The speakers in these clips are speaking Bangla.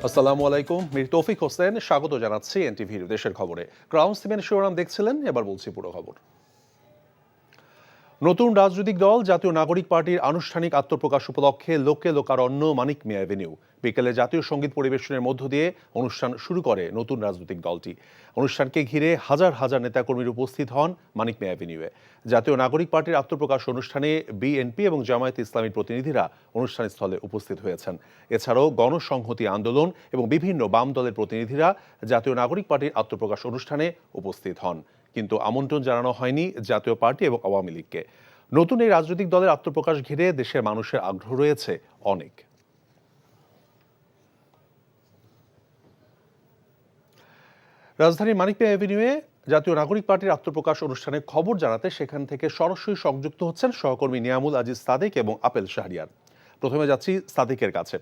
আসসালামু আলাইকুম, মীর তৌফিক হোসেন স্বাগত জানাচ্ছি এনটিভির দেশের খবরে। ক্রাউন সিমেন্ট শিরোনাম দেখছিলেন, এবার বলছি পুরো খবর। নতুন রাজনৈতিক দল জাতীয় নাগরিক পার্টির আনুষ্ঠানিক আত্মপ্রকাশ উপলক্ষে লোকে লোকারণ্য মানিক মিয়া অ্যাভিনিউ। বিকেলে জাতীয় সঙ্গীত পরিবেশনের মধ্য দিয়ে অনুষ্ঠান শুরু করে নতুন রাজনৈতিক দলটি। অনুষ্ঠানকে ঘিরে হাজার হাজার নেতাকর্মীর উপস্থিত হন মানিক মিয়া অ্যাভিনিউয়ে। জাতীয় নাগরিক পার্টির আত্মপ্রকাশ অনুষ্ঠানে বিএনপি এবং জামায়াতে ইসলামীর প্রতিনিধিরা অনুষ্ঠানস্থলে উপস্থিত হয়েছেন। এছাড়াও গণসংহতি আন্দোলন এবং বিভিন্ন বাম দলের প্রতিনিধিরা জাতীয় নাগরিক পার্টির আত্মপ্রকাশ অনুষ্ঠানে উপস্থিত হন, কিন্তু আমন্ত্রণ জানানো হয়নি জাতীয় পার্টি এবং আওয়ামী লীগকে। নতুন এই রাজনৈতিক দলের আত্মপ্রকাশ ঘিরে দেশের মানুষের আগ্রহ রয়েছে অনেক। রাজধানীর মানিক মিয়া অ্যাভিনিউয়ে জাতীয় নাগরিক পার্টির আত্মপ্রকাশ অনুষ্ঠানে খবর জানাতে সেখান থেকে সরাসরি সংযুক্ত হচ্ছেন সহকর্মী নিয়ামুল আজিজ সাদেক এবং আপেল শাহরিয়ার। প্রথমে যাচ্ছি সাদেকের কাছে।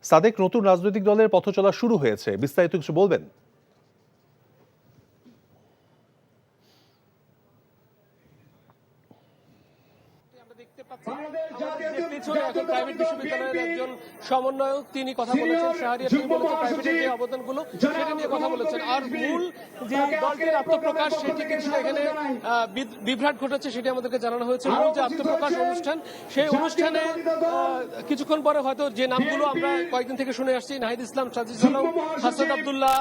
সাদেক, নতুন রাজনৈতিক দলের পথ চলা শুরু হয়েছে, বিস্তারিত কিছু বলবেন? প্রাইভেট বিশ্ববিদ্যালয়ের একজন সমন্বয়ক তিনি কথা বলেছেন, শাহরিয়ার তিনি বলেছেন প্রাইভেটের যে অবদানগুলো সেটা নিয়ে কথা বলেছেন। আর মূল যে দলটির আত্মপ্রকাশ সেটি কিন্তু এখানে বিভ্রাট ঘটেছে সেটি আমাদেরকে জানানো হয়েছে। মূল যে আত্মপ্রকাশ অনুষ্ঠান সেই অনুষ্ঠানে কিছুক্ষণ পরে হয়তো যে নামগুলো আমরা কয়েকদিন থেকে শুনে আসছি, নাহিদ ইসলাম, সাজিদ আলম, হাসান আব্দুল্লাহ,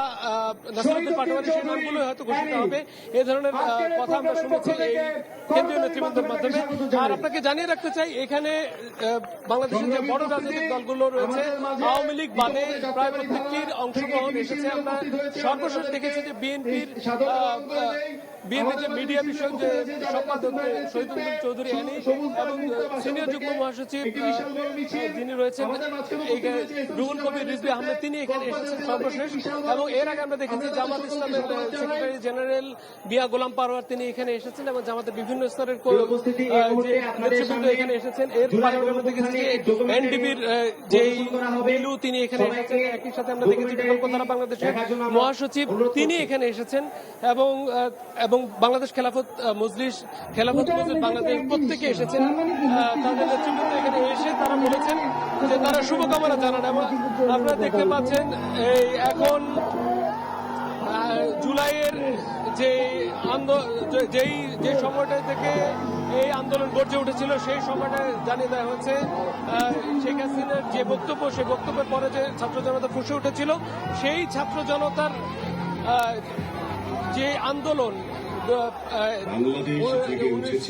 নাসিরউদ্দিন পাটোয়ারি, সেই নামগুলো হয়তো ঘোষিত হবে। এই ধরনের কথা আমরা শুনেছি এই কেন্দ্রীয় নেতৃবৃন্দের মাধ্যমে। আর আপনাকে জানিয়ে রাখতে চাই, এখানে বাংলাদেশের যে বড় রাজনৈতিক দলগুলো রয়েছে আওয়ামী লীগ বাদে প্রায় প্রত্যেকটির অংশগ্রহণ এসেছে। আমরা সর্বশেষ দেখেছি যে বিএনপির যে মিডিয়া বিষয়ক যে সম্পাদক শহীদুদ্দিন চৌধুরী আনি এবং সিনিয়র যুগ্ম মহাসচিব যিনি রয়েছেন রুহুল কবির রিজভী আহমেদ তিনি এখানে এসেছেন সর্বশেষ। এবং এর আগে আমরা দেখেছি জামাত ইসলামের সেক্রেটারি জেনারেল মিয়া গোলাম পারওয়ার তিনি এখানে এসেছেন এবং জামাতের বিভিন্ন স্তরের নেতৃবৃন্দ এখানে এসেছেন। এর পরে আমরা দেখেছি এনডিবির যে বিলু তিনি এখানে এসেছেন। একই সাথে আমরা দেখেছি বিকল্পধারা বাংলাদেশের মহাসচিব তিনি এখানে এসেছেন এবং বাংলাদেশ খেলাফত মজলিস বাংলাদেশ প্রত্যেকে এসেছেন। তাদের নেতৃবৃন্দ এখানে এসে তারা বলেছেন যে তারা শুভকামনা জানান। এবং আপনারা দেখতে পাচ্ছেন এই এখন জুলাইয়ের যে সময়টা থেকে এই আন্দোলন গড়ে উঠেছিল সেই সময়টা জানিয়ে দেওয়া হয়েছে। শেখ হাসিনার যে বক্তব্য সেই বক্তব্যের পরে যে ছাত্র জনতা ফুঁসে উঠেছিল সেই ছাত্র জনতার যে আন্দোলন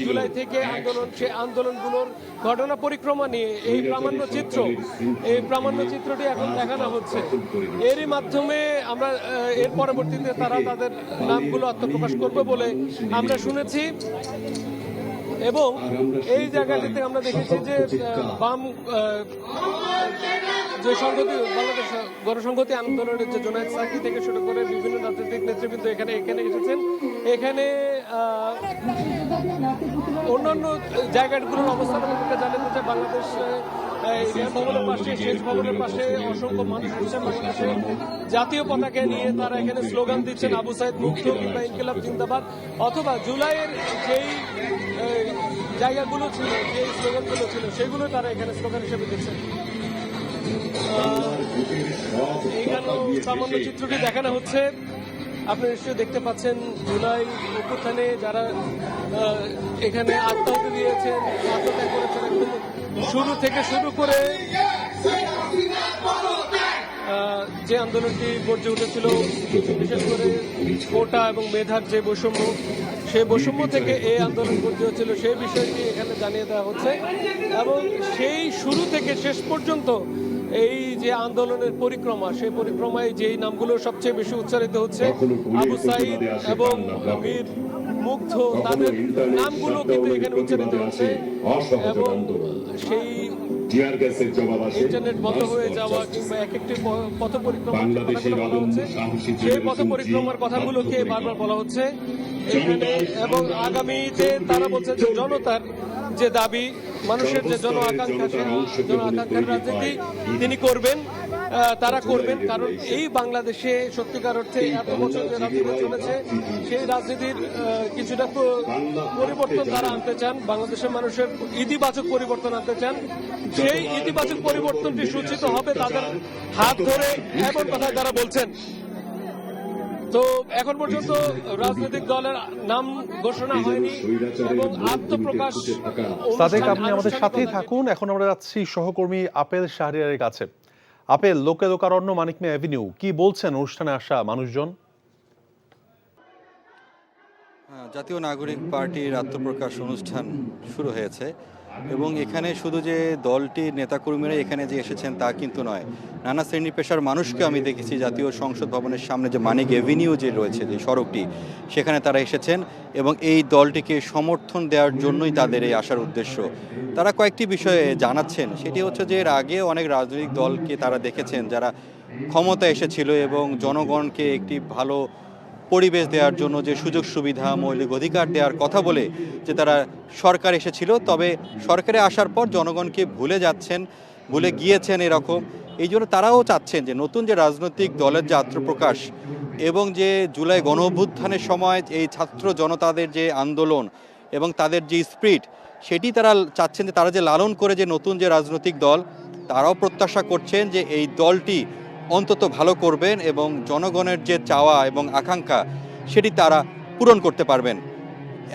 জুলাই থেকে আন্দোলন, সেই আন্দোলনগুলোর ঘটনা পরিক্রমা নিয়ে এই প্রামাণ্য চিত্রটি এখন দেখানো হচ্ছে। এরই মাধ্যমে আমরা এর পরবর্তীতে তারা তাদের নামগুলো আত্মপ্রকাশ করবে বলে আমরা শুনেছি। এবং এই জায়গাটিতে আমরা দেখেছি যে বাম যে বাংলাদেশ গণসংহতি আন্দোলনের যে জোনায়েদ সাকি থেকে শুরু করে বিভিন্ন রাজনৈতিক নেতৃবৃন্দ এখানে এসেছেন। এখানে অন্যান্য জায়গাগুলোর অবস্থান আমাদেরকে জানাতে চাই। বাংলাদেশ ভবনের পাশে, শেষ ভবনের পাশে অসংখ্য মানুষ এসেছেন বাংলাদেশে জাতীয় পতাকা নিয়ে তারা এখানে স্লোগান দিচ্ছেন, আবু সাইদ মুক্ত কিংবা ইনকিলাব জিন্দাবাদ, অথবা জুলাইয়ের যেই জায়গাগুলো ছিল, যে স্লোগানগুলো ছিল সেগুলো তারা এখানে স্লোগান হিসেবে দিচ্ছেন। এইখানেও সামান্য চিত্রটি দেখানো হচ্ছে। আপনি নিশ্চয়ই দেখতে পাচ্ছেন জুলাই অভ্যুত্থানে যারা এখানে আত্মহত্যা দিয়েছেন, আত্মত্যাগ করেছেন, একদম শুরু থেকে শুরু করে যে আন্দোলনটি গড়ে উঠেছিল বিশেষ করে কোটা এবং মেধার যে বৈষম্য, সেই বৈষম্য থেকে এই আন্দোলন গড়ে হচ্ছিল সেই বিষয়টি এখানে জানিয়ে দেওয়া হচ্ছে। এবং সেই শুরু থেকে শেষ পর্যন্ত এই যে আন্দোলনের পরিক্রমা, সেই পরিক্রমায় যেই নামগুলো সবচেয়ে বেশি উচ্চারিত হচ্ছে আবু সাইদ এবং মীর মুগ্ধ, তাদের নামগুলো কিন্তু এখানে উচ্চারিত হচ্ছে। এবং সেই ইন্টারনেট বন্ধ হয়ে যাওয়া কিংবা এক একটি পথ পরিক্রমার বলা হচ্ছে, সেই পথ পরিক্রমার কথাগুলোকে বারবার বলা হচ্ছে এখানে। এবং আগামীতে তারা বলছে যে জনতার যে দাবি, মানুষের যে জন আকাঙ্ক্ষার রাজনীতি তিনি করবেন। তারা করবেন, কারণ এই বাংলাদেশে সত্যিকার অর্থে এত বছর যে রাজনীতি চলেছে সেই রাজনীতির কিছুটা পরিবর্তন তারা আনতে চান, বাংলাদেশের মানুষের ইতিবাচক পরিবর্তন আনতে চান। সেই ইতিবাচক পরিবর্তনটি সূচিত হবে তাদের হাত ধরে, এমন কথা তারা বলছেন। তো এখন পর্যন্ত রাজনৈতিক দলের নাম ঘোষণা হয়নি এবং আত্মপ্রকাশ। সাদেক, আপনি আমাদের সাথেই থাকুন। এখন আমরা যাচ্ছি সহকর্মী আপেল শাহরিয়ারের কাছে। আপেল, লোকে লোকারণ্য মানিক মিয়া অ্যাভিনিউ, কি বলছেন অনুষ্ঠানে আসা মানুষজন? জাতীয় নাগরিক পার্টির আত্মপ্রকাশ অনুষ্ঠান শুরু হয়েছে এবং এখানে শুধু যে দলটির নেতাকর্মীরা এখানে যে এসেছেন তা কিন্তু নয়, নানা শ্রেণী পেশার মানুষকে আমি দেখেছি জাতীয় সংসদ ভবনের সামনে যে মানিক এভিনিউ যে রয়েছে যে সড়কটি, সেখানে তারা এসেছেন এবং এই দলটিকে সমর্থন দেওয়ার জন্যই তাদের এই আসার উদ্দেশ্য। তারা কয়েকটি বিষয়ে জানাচ্ছেন, সেটি হচ্ছে যে এর আগে অনেক রাজনৈতিক দলকে তারা দেখেছেন যারা ক্ষমতা এসেছিল এবং জনগণকে একটি ভালো পরিবেশ দেওয়ার জন্য যে সুযোগ সুবিধা মৌলিক অধিকার দেওয়ার কথা বলে যে তারা সরকার এসেছিল, তবে সরকারে আসার পর জনগণকে ভুলে যাচ্ছেন, ভুলে গিয়েছেন এরকম। এই জন্য তারাও চাচ্ছেন যে নতুন যে রাজনৈতিক দলের যে আত্মপ্রকাশ এবং যে জুলাই গণ অভ্যুত্থানের সময় এই ছাত্র জনতাদের যে আন্দোলন এবং তাদের যে স্পিরিট, সেটি তারা চাচ্ছেন যে তারা যে লালন করে যে নতুন যে রাজনৈতিক দল, তারাও প্রত্যাশা করছেন যে এই দলটি অন্তত ভালো করবেন এবং জনগণের যে চাওয়া এবং আকাঙ্ক্ষা সেটি তারা পূরণ করতে পারবেন।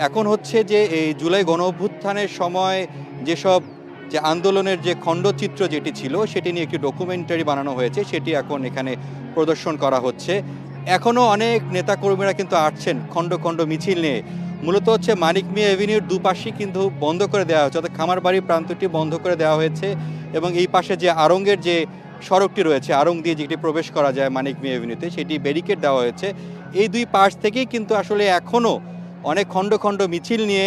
এখন হচ্ছে যে এই জুলাই গণ অভ্যুত্থানের সময় যেসব যে আন্দোলনের যে খণ্ডচিত্র যেটি ছিল সেটি নিয়ে একটি ডকুমেন্টারি বানানো হয়েছে, সেটি এখন এখানে প্রদর্শন করা হচ্ছে। এখনও অনেক নেতাকর্মীরা কিন্তু আসছেন খণ্ড খণ্ড মিছিল নিয়ে। মূলত হচ্ছে মানিক মিয়া এভিনিউর দুপাশই কিন্তু বন্ধ করে দেওয়া হয়েছে, অর্থাৎ খামারবাড়ি প্রান্তটি বন্ধ করে দেওয়া হয়েছে এবং এই পাশে যে আড়ংয়ের যে সড়কটি রয়েছে, আড়ং দিয়ে যেটি প্রবেশ করা যায় মানিক মিয়া এভিনিউতে, সেটি ব্যারিকেড দেওয়া হয়েছে। এই দুই পাশ থেকেই কিন্তু আসলে এখনও অনেক খণ্ড খণ্ড মিছিল নিয়ে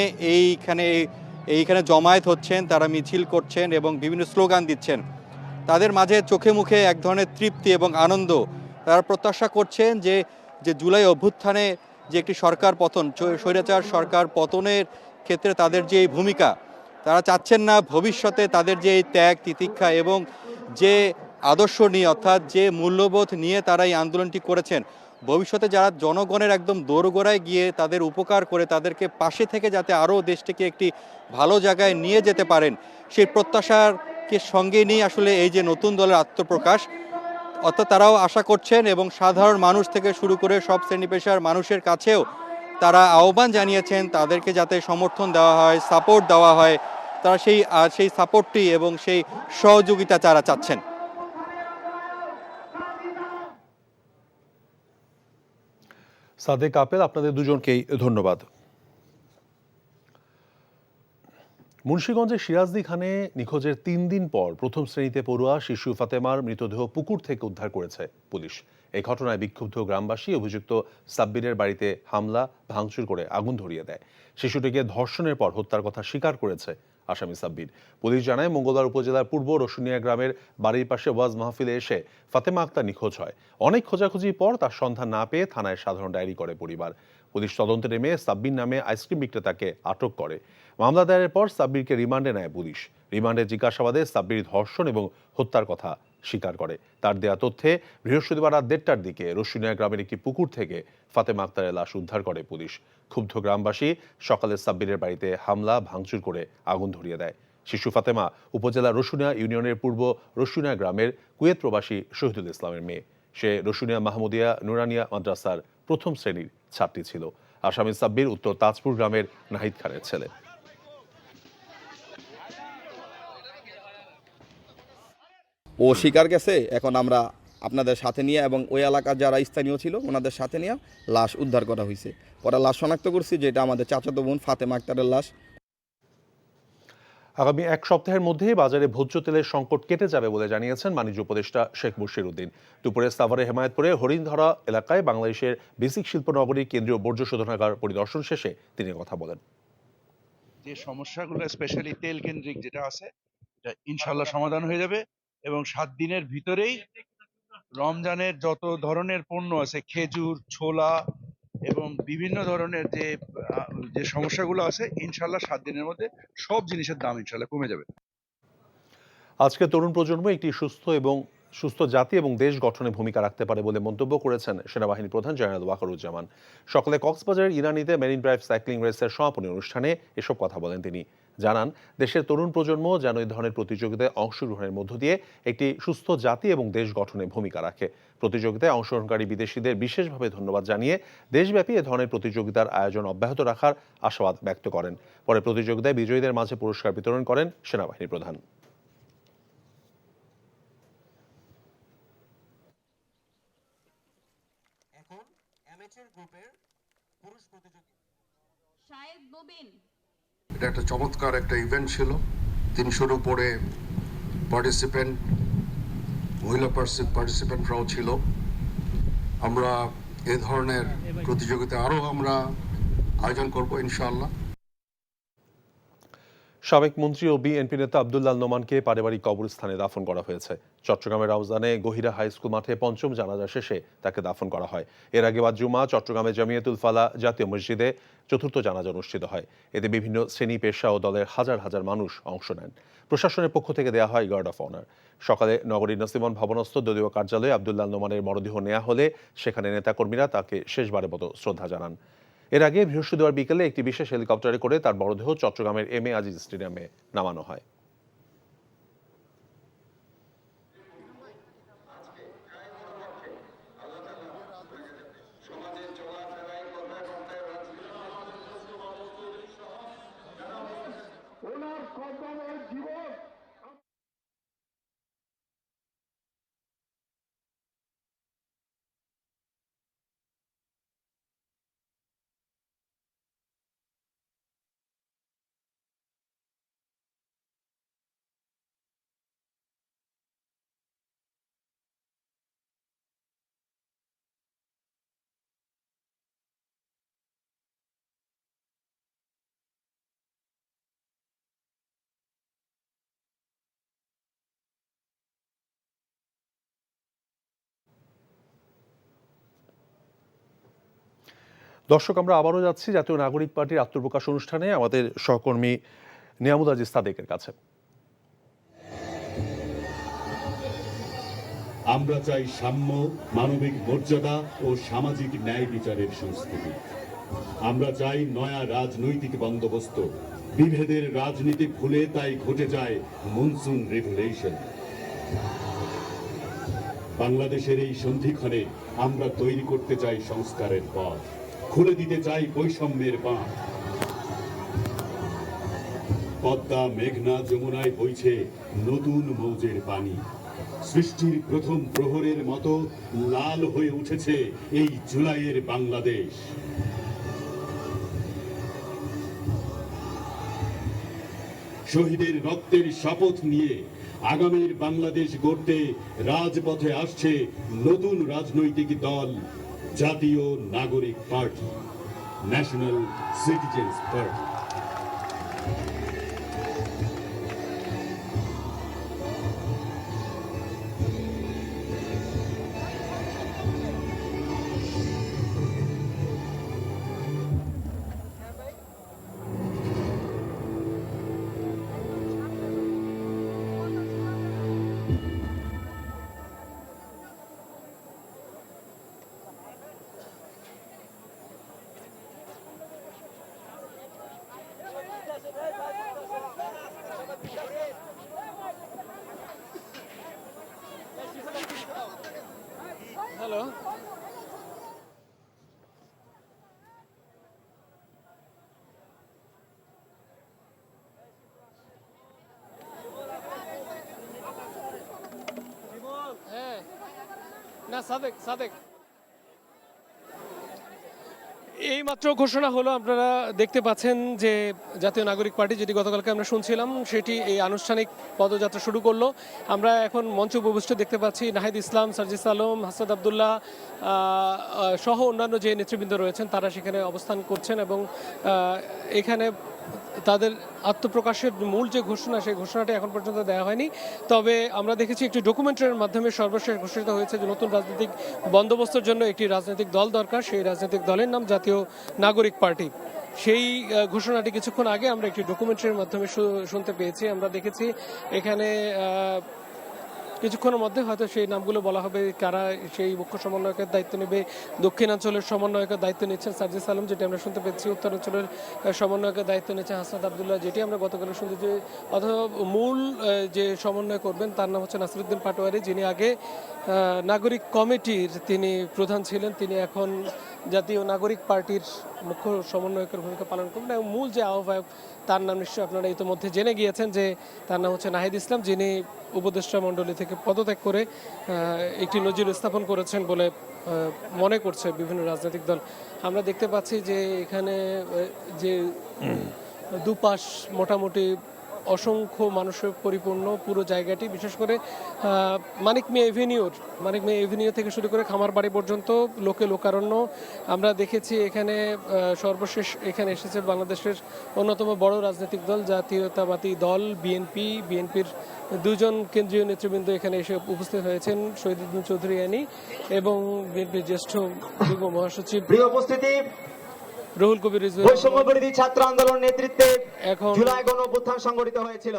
এইখানে জমায়েত হচ্ছেন, তারা মিছিল করছেন এবং বিভিন্ন স্লোগান দিচ্ছেন। তাদের মাঝে চোখে মুখে এক ধরনের তৃপ্তি এবং আনন্দ। তারা প্রত্যাশা করছেন যে জুলাই অভ্যুত্থানে যে একটি সরকার পতন, স্বৈরাচার সরকার পতনের ক্ষেত্রে তাদের যে এই ভূমিকা, তারা চাচ্ছেন না ভবিষ্যতে তাদের যে এই ত্যাগ তিতিক্ষা এবং যে আদর্শ নিয়ে, অর্থাৎ যে মূল্যবোধ নিয়ে তারা এই আন্দোলনটি করেছেন, ভবিষ্যতে যারা জনগণের একদম দোরগোড়ায় গিয়ে তাদের উপকার করে তাদেরকে পাশে থেকে যাতে আরও দেশটিকে একটি ভালো জায়গায় নিয়ে যেতে পারেন, সেই প্রত্যাশাকে সঙ্গে নিয়ে আসলে এই যে নতুন দলের আত্মপ্রকাশ। অর্থাৎ তারাও আশা করছেন এবং সাধারণ মানুষ থেকে শুরু করে সব শ্রেণী পেশার মানুষের কাছেও তারা আহ্বান জানিয়েছেন তাদেরকে যাতে সমর্থন দেওয়া হয়, সাপোর্ট দেওয়া হয়। তারা সেই সাপোর্টটি এবং সেই সহযোগিতা তারা চাচ্ছেন। সাদেক, আপেল, আপনাদের দুজনকেই ধন্যবাদ। মুন্সিগঞ্জের সিরাজদি খানে নিখোঁজের 3 দিন পর প্রথম শ্রেণীতে পড়ুয়া শিশু ফাতেমার মৃতদেহ পুকুর থেকে উদ্ধার করেছে পুলিশ। এই ঘটনায় বিক্ষুব্ধ গ্রামবাসী অভিযুক্ত সাব্বিরের বাড়িতে হামলা ভাঙচুর করে আগুন ধরিয়ে দেয়। শিশুটিকে ধর্ষণের পর হত্যার কথা স্বীকার করেছে আসামি সাব্বির। পুলিশ জানায়, মঙ্গলবার উপজেলার পূর্ব রসুনিয়া গ্রামের বাড়ির পাশে ওয়াজ মাহফিলে এসে ফাতেমা আক্তার নিখোঁজ হয়। অনেক খোঁজাখুঁজির পর তার সন্ধান না পেয়ে থানায় সাধারণ ডায়েরি করে পরিবার। পুলিশ তদন্তে নেমে সাব্বির নামে আইসক্রিম বিক্রেতাকে আটক করে। মামলা দায়েরের পর সাব্বিরকে রিমান্ডে নেয় পুলিশ। রিমান্ডে জিজ্ঞাসাবাদে সাব্বির ধর্ষণ এবং হত্যার কথা স্বীকার করে। তার দেয়া তথ্যে বৃহস্পতিবার রাত 1:30টার দিকে রসুনিয়া গ্রামের একটি পুকুর থেকে ফাতেমা আক্তারের লাশ উদ্ধার করে পুলিশ। ক্ষুব্ধ গ্রামবাসী সকালে সাব্বিরের বাড়িতে হামলা ভাঙচুর করে আগুন ধরিয়ে দেয়। শিশু ফাতেমা উপজেলার রসুনিয়া ইউনিয়নের পূর্ব রসুনিয়া গ্রামের কুয়েত প্রবাসী শহীদুল ইসলামের মেয়ে। সে রসুনিয়া মাহমুদিয়া নুরানিয়া মাদ্রাসার প্রথম শ্রেণীর ছাত্রী ছিল। আসামি সাব্বির উত্তর তাজপুর গ্রামের নাহিদ খানের ছেলে। ও স্বীকার গেছে। এখন আমরা আপনাদের সাথে নিয়ে এবং ওই এলাকার যারা স্থানীয় ছিল ওনাদের সাথে নিয়ে লাশ উদ্ধার করা হয়েছে। পরে লাশ শনাক্ত করছি যে এটা আমাদের চাচাতো বোন ফাতেমা আক্তারের লাশ। আগামী 1 সপ্তাহের মধ্যেই বাজারে ভোজ্য তেলের সংকট কেটে যাবে বলে জানিয়েছেন বাণিজ্য উপদেষ্টা শেখ বশির উদ্দিন। দুপুরে সাভারে হেমায়েতপুরে হরিণধরা এলাকায় বাংলাদেশের বেসিক শিল্প নগরীর কেন্দ্রীয় বর্জ্য শোধনাগার পরিদর্শন শেষে তিনি কথা বলেন। যে সমস্যাগুলো স্পেশালি তেল কেন্দ্রিক যেটা আছে এটা ইনশাল্লাহ সমাধান হয়ে যাবে এবং 7 দিনের ভিতরেই রমজানের যত ধরনের পণ্য আছে, খেজুর, ছোলা এবং বিভিন্ন ধরনের যে সমস্যাগুলো আছে, ইনশাল্লাহ 7 দিনের মধ্যে সব জিনিসের দাম ইনশাল্লাহ কমে যাবে। আজকে তরুণ প্রজন্ম একটি সুস্থ এবং সুস্থ জাতি এবং দেশ গঠনে ভূমিকা রাখতে পারে বলে মন্তব্য করেছেন সেনাবাহিনী প্রধান জেনারেল ওয়াকারুজ্জামান। সকালে কক্সবাজারের ইরানিতে মেরিন ড্রাইভ সাইক্লিং রেসের সমাপনী অনুষ্ঠানে এসব কথা বলেন তিনি। জানান, দেশের তরুণ প্রজন্ম যেন এই ধরনের প্রতিযোগিতায় অংশগ্রহণের মধ্য দিয়ে একটি সুস্থ জাতি এবং দেশ গঠনে ভূমিকা রাখে। প্রতিযোগিতায় অংশগ্রহণকারী বিদেশিদের বিশেষভাবে ধন্যবাদ জানিয়ে দেশব্যাপী এ ধরনের প্রতিযোগিতার আয়োজন অব্যাহত রাখার আশাবাদ ব্যক্ত করেন। পরে প্রতিযোগিতায় বিজয়ীদের মাঝে পুরস্কার বিতরণ করেন সেনাবাহিনী প্রধান। এটা একটা চমৎকার একটা ইভেন্ট ছিল। 300-র উপরে পার্টিসিপেন্ট, মহিলা পার্টিসিপেন্টরাও ছিল। আমরা এ ধরনের প্রতিযোগিতা আরো আমরা আয়োজন করব ইনশাআল্লাহ। সাবেক মন্ত্রী ও বিএনপি নেতা আব্দুল্লাহ নোমানকে পারিবারিক কবরস্থানে দাফন করা হয়েছে। চট্টগ্রামের রাউজানে গহিরা হাই স্কুল মাঠে পঞ্চম জানাজা শেষে তাকে দাফন করা হয়। এর আগে বাদ জুমা চট্টগ্রামের জামিয়াতুল ফালা জাতীয় মসজিদে চতুর্থ জানাজা অনুষ্ঠিত হয়। এতে বিভিন্ন শ্রেণী পেশা ও দলের হাজার হাজার মানুষ অংশ নেন। প্রশাসনের পক্ষ থেকে দেওয়া হয় গার্ড অফ অনার। সকালে নগরীর নসিমন ভবনস্থ দলীয় কার্যালয়ে আব্দুল্লাহ নোমানের মরদেহ নেওয়া হলে সেখানে নেতাকর্মীরা তাকে শেষবারের মতো শ্রদ্ধা জানান। এর আগে বৃহস্পতিবার বিকেলে একটি বিশেষ হেলিকপ্টারে করে তার মরদেহ চট্টগ্রামের এম এ আজিজ স্টেডিয়ামে নামানো হয়। দর্শক, আমরা আবারও যাচ্ছি জাতীয় নাগরিক পার্টির আত্মপ্রকাশ অনুষ্ঠানে আমাদের সহকর্মী নিয়ামুল আজিজ সাদেকের কাছে। আমরা চাই সাম্য, মানবিক মর্যাদা ও সামাজিক ন্যায় বিচারের সংস্কৃতি। আমরা চাই নয়া রাজনৈতিক বন্দোবস্ত। বিভেদের রাজনীতি ভুলে তাই ঘটে যায় মনসুন রেভুলেশন। বাংলাদেশের এই সন্ধিক্ষণে আমরা তৈরি করতে চাই সংস্কারের পথ, খুলে দিতে চাই বৈষম্যের বাঁধ। পদ্মা, মেঘনা, যমুনায় বইছে নতুন মৌজের পানি। সৃষ্টির প্রথম প্রহরের মতো লাল হয়ে উঠেছে এই জুলাইয়ের বাংলাদেশ। শহীদের রক্তের শপথ নিয়ে আগামীর বাংলাদেশ গড়তে রাজপথে আসছে নতুন রাজনৈতিক দল জাতীয় নাগরিক party, national citizens party. Hello, হ্যাঁ না সাদেক সাদেক এই মাত্র ঘোষণা হলো। আপনারা দেখতে পাচ্ছেন যে জাতীয় নাগরিক পার্টি, যেটি গতকালকে আমরা শুনছিলাম, সেটি এই আনুষ্ঠানিক পদযাত্রা শুরু করলো। আমরা এখন মঞ্চ উপবিষ্ট দেখতে পাচ্ছি নাহিদ ইসলাম, সার্জিস আলম, হাসাদ আবদুল্লাহ সহ অন্যান্য যে নেতৃবৃন্দ রয়েছেন তারা সেখানে অবস্থান করছেন এবং এখানে তাদের আত্মপ্রকাশের মূল যে ঘোষণা, সেই ঘোষণাটি এখন পর্যন্ত দেওয়া হয়নি। তবে আমরা দেখেছি একটি ডকুমেন্টারির মাধ্যমে সর্বশেষ ঘোষিত হয়েছে যে নতুন রাজনৈতিক বন্দোবস্তের জন্য একটি রাজনৈতিক দল দরকার। সেই রাজনৈতিক দলের নাম জাতীয় নাগরিক পার্টি। সেই ঘোষণাটি কিছুক্ষণ আগে আমরা একটি ডকুমেন্টারির মাধ্যমে শুনতে পেয়েছি। আমরা দেখেছি এখানে কিছুক্ষণের মধ্যে হয়তো সেই নামগুলো বলা হবে, কারা সেই মুখ্য সমন্বয়কের দায়িত্ব নেবে। দক্ষিণাঞ্চলের সমন্বয়কের দায়িত্ব নিচ্ছেন সার্জিস আলম, যেটি আমরা শুনতে পেয়েছি। উত্তরাঞ্চলের সমন্বয়কের দায়িত্ব নিচ্ছেন হাসনাত আবদুল্লাহ, যেটি আমরা গতকাল শুনতে। অথবা মূল যে সমন্বয় করবেন তার নাম হচ্ছে নাসিরুদ্দিন পাটোয়ারি, যিনি আগে নাগরিক কমিটির তিনি প্রধান ছিলেন। তিনি এখন জাতীয় নাগরিক পার্টির মুখ্য সমন্বয়কের ভূমিকা পালন করবেন। এবং মূল যে আহ্বায়ক তার নাম নিশ্চয়ই আপনারা ইতিমধ্যে জেনে গিয়েছেন, যে তার নাম হচ্ছে নাহিদ ইসলাম, যিনি উপদেষ্টা মণ্ডলী থেকে পদত্যাগ করে একটি নজির স্থাপন করেছেন বলে মনে করছে বিভিন্ন রাজনৈতিক দল। আমরা দেখতে পাচ্ছি যে এখানে যে দুপাশ মোটামুটি অসংখ্য মানুষের পরিপূর্ণ পুরো জায়গাটি, বিশেষ করে মানিক মিয়া এভিনিউ থেকে শুরু করে খামারবাড়ি পর্যন্ত লোকে লোকারণ্য। আমরা দেখেছি এখানে সর্বশেষ এখানে এসেছে বাংলাদেশের অন্যতম বড় রাজনৈতিক দল জাতীয়তাবাদী দল বিএনপির দুজন কেন্দ্রীয় নেতৃবৃন্দ এখানে এসে উপস্থিত হয়েছেন, শহীদুদ্দিন চৌধুরী আনি এবং বিএনপির জ্যেষ্ঠ যুগ্ম মহাসচিব রুহুল কবির রিজভী। বৈষম্যবিরোধী ছাত্র আন্দোলন নেতৃত্বে এখন জুলাই গণঅভ্যুত্থান সংগঠিত হয়েছিল।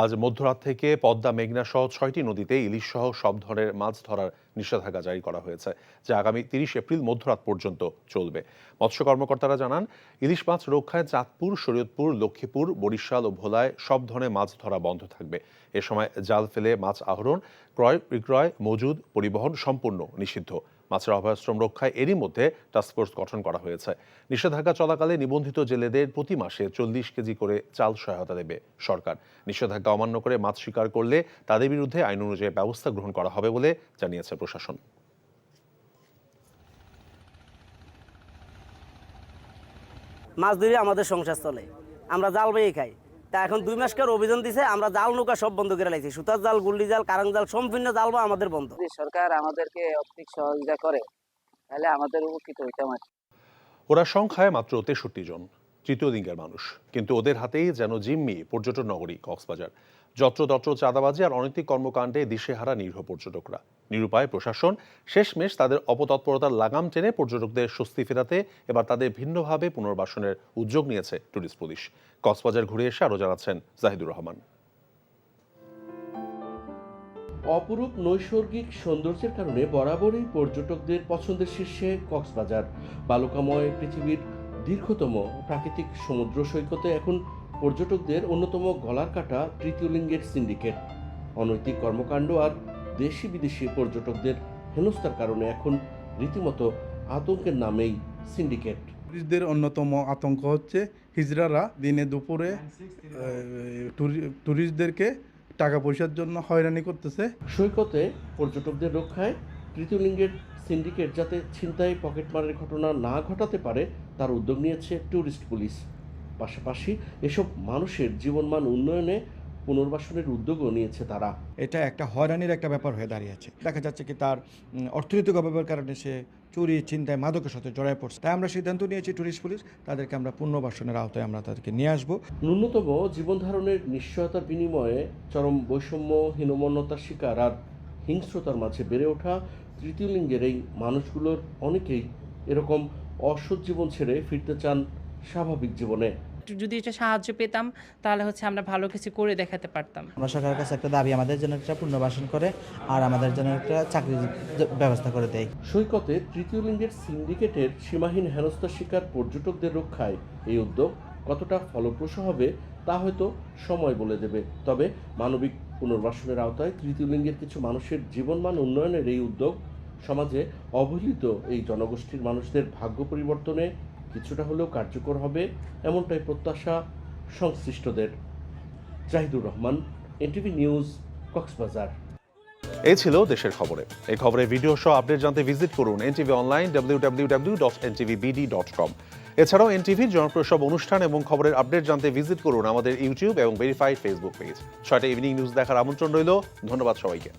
আজ মধ্যরাত থেকে পদ্মা, মেঘনা সহ 6টি নদীতে ইলিশ সহ সব ধরনের মাছ ধরার নিষেধাজ্ঞা জারি করা হয়েছে, যা আগামী 30 এপ্রিল মধ্যরাত পর্যন্ত চলবে। মৎস্য কর্মকর্তারা জানান, ইলিশ মাছ রক্ষায় চাঁদপুর, শরীয়তপুর, লক্ষ্মীপুর, বরিশাল ও ভোলায় সব ধরনের মাছ ধরা বন্ধ থাকবে। এ সময় জাল ফেলে মাছ আহরণ, ক্রয় বিক্রয়, মজুদ, পরিবহন সম্পূর্ণ নিষিদ্ধ। মাছের অভয়াশ্রম রক্ষায় এরই মধ্যে টাস্কফোর্স গঠন করা হয়েছে। নিষেধাজ্ঞা চলাকালে নিবন্ধিত জেলেদের প্রতি মাসে 40 কেজি করে চাল সহায়তা দেবে সরকার। নিষেধাজ্ঞা অমান্য করে মাছ শিকার করলে তাদের বিরুদ্ধে আইন অনুযায়ী ব্যবস্থা গ্রহণ করা হবে বলে জানিয়েছে প্রশাসন। মাছ ধরে আমাদের সংসার চলে, আমরা জাল বেয়ে খাই। তা এখন 2 মাসকার অভিযান দিছে, আমরা জাল নৌকা সব বন্ধ করে লাইছি। সুতার জাল, গুল্লি জাল, কারাং জাল, সম্পূর্ণ জাল বা আমাদের বন্ধ। যদি সরকার আমাদেরকে আর্থিক সহযোগিতা করে তাহলে আমাদের উপকৃত হইতাম। ওরা সংখ্যায় মাত্র 63 জন, তৃতীয় লিঙ্গের মানুষ, কিন্তু ওদের হাতেই যেন জিম্মি পর্যটন নগরী কক্সবাজার। যত্রতত্র চাঁদাবাজি আর অনৈতিক কর্মকাণ্ডে দিশেহারা নিরীহ পর্যটকরা। নিরুপায় প্রশাসন শেষমেশ তাদের অপতৎপরতার লাগাম টেনে পর্যটকদের স্বস্তি ফেরাতে এবার তাদের ভিন্নভাবে পুনর্বাসনের উদ্যোগ নিয়েছে ট্যুরিস্ট পুলিশ। কক্সবাজার ঘুরে এসে আরও জানাচ্ছেন জাহিদুর রহমান। অপরূপ নৈসর্গিক সৌন্দর্যের কারণে বরাবরই পর্যটকদের পছন্দের শীর্ষে কক্সবাজার। বালুকাময় পৃথিবীর দীর্ঘতম প্রাকৃতিক সমুদ্র সৈকতে এখন পর্যটকদের অন্যতম গলার কাটা তৃতীয় লিঙ্গের সিন্ডিকেট। অনৈতিক কর্মকাণ্ড আর দেশি বিদেশি পর্যটকদের হেনস্থার কারণে এখন রীতিমতো আতঙ্কের নামেই সিন্ডিকেট। টুরিস্টদের অন্যতম আতঙ্ক হচ্ছে হিজড়ারা দিনে দুপুরে টুরিস্টদেরকে টাকা পয়সার জন্য হয়রানি করতেছে। সৈকতে পর্যটকদের রক্ষায় তৃতীয় লিঙ্গের সিন্ডিকেট যাতে ছিনতাই, পকেটমারের ঘটনা না ঘটাতে পারে তার উদ্যোগ নিয়েছে ট্যুরিস্ট পুলিশ। পাশাপাশি এসব মানুষের জীবনমান উন্নয়নে পুনর্বাসনের উদ্যোগও নিয়েছে তারা। এটা একটা হয়রানির একটা ব্যাপার হয়ে দাঁড়িয়েছে। দেখা যাচ্ছে কি তার অর্থনৈতিক অভাবের কারণে সে চুরি, চিন্তায়, মাদকের সাথে জড়ায় পড়ছে। তাই আমরা সিদ্ধান্ত নিয়েছি ট্যুরিস্ট পুলিশ তাদেরকে আমরা পুনর্বাসনের আওতায় আমরা তাদেরকে নিয়ে আসবো। ন্যূনতম জীবন ধারণের নিশ্চয়তার বিনিময়ে চরম বৈষম্য, হীনমন্যতার শিকার আর হিংস্রতার মাঝে বেড়ে ওঠা তৃতীয় লিঙ্গের এই মানুষগুলোর অনেকেই এরকম অসৎ জীবন ছেড়ে ফিরতে চান স্বাভাবিক জীবনে। যদি এটা সাহায্য পেতাম তাহলে আমরা ভালো কিছু করে দেখাতে পারতাম। আমরা সরকারের কাছে একটা দাবি, আমাদের জন্য একটা পুনর্বাসন করে আর আমাদের জন্য একটা চাকরির ব্যবস্থা করে দেয়। সৈকতে তৃতীয় লিঙ্গের সিন্ডিকেটের সীমাহীন হেনস্থার শিকার পর্যটকদের রক্ষায় এই উদ্যোগ কতটা ফলপ্রসূ হবে তা হয়তো সময় বলে দেবে। তবে মানবিক পুনর্বাসনের আওতায় তৃতীয় লিঙ্গের কিছু মানুষের জীবনমান উন্নয়নের এই উদ্যোগ সমাজে অবহেলিত এই জনগোষ্ঠীর মানুষদের ভাগ্য পরিবর্তনে কিছুটা হলেও কার্যকর হবে, এমনটাই প্রত্যাশা সংশ্লিষ্টদের। Jahidur Rahman, NTV news, Cox's Bazar. এই ছিল দেশের খবরে। এই খবরের ভিডিও সহ আপডেট জানতে ভিজিট করুন এনটিভি অনলাইন www.ntvbd.com। এছাড়াও এনটিভির জনপ্রিয় সব অনুষ্ঠান এবং খবরের আপডেট জানতে ভিজিট করুন আমাদের ইউটিউব এবং ভেরিফাইড ফেসবুক পেজ। 6টা ইভিনিং নিউজ দেখার আমন্ত্রণ রইল। ধন্যবাদ সবাইকে।